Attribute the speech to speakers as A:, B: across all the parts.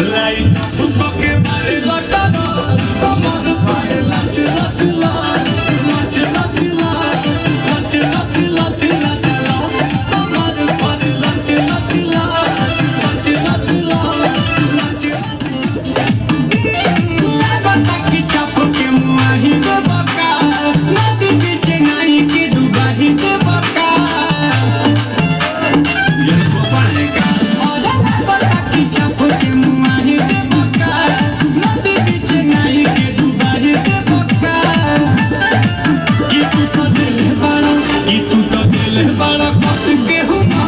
A: light फुके मारे लटा नाच कमर पाए लच लच लच लच लच लच लच लच लच लच कमर पाए लच लच लच लच लच लगा की चाप के मुआही दे बका नदी बीच नाई के डुबाही दे बका ये को पाएगा और लगा की चाप के मुआही दे बका नदी बीच नाई के डुबाही दे बका कि तू तो दिल बड़ा कस के हुआ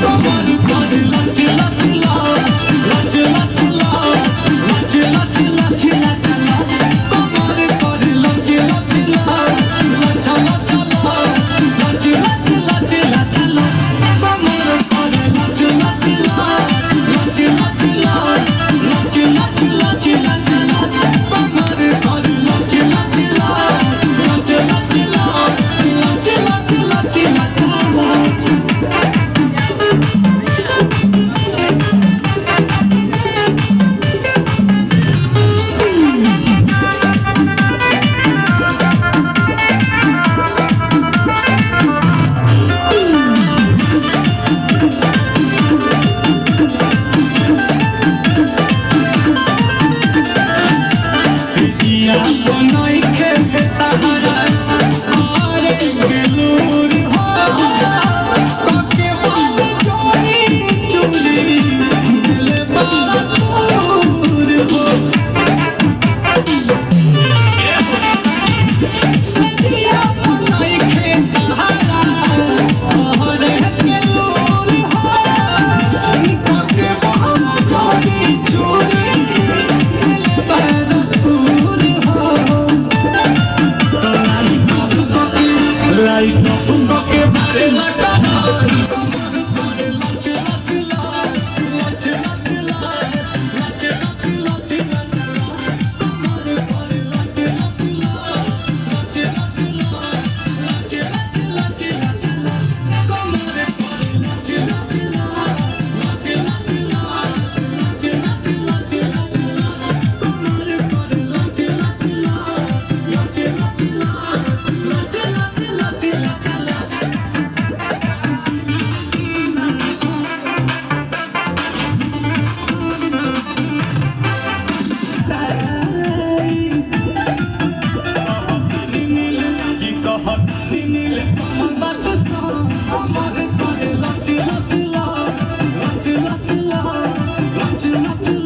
A: कमर कर लच लच लच लच लच लच लच लच लच लच लच कमर कर लच लच लच लच लच लच लच लच लच लच कमर कर लच लच लच लच लच लच लच लच लच लच कमर कर लच लच लच लच लच लच लच सिटिया बनई के तहरा और गेलूर हो कके वाल जोड़ी चुरी दिल बड़ा दूर हो सिटिया बनई के तहरा और गेलूर हो कके वाल जोड़ी चुरी दिल बड़ा दूर हो लाइट फुके मारे लटा नाच कमर करे लच लच लच लच लच लच लच लच लच कमर करे लच लच लच लच लच लच लच लच कमर करे लच लच लच लच लच लच लच लच कमर करे लच लच लच लच लच लच लच लच लच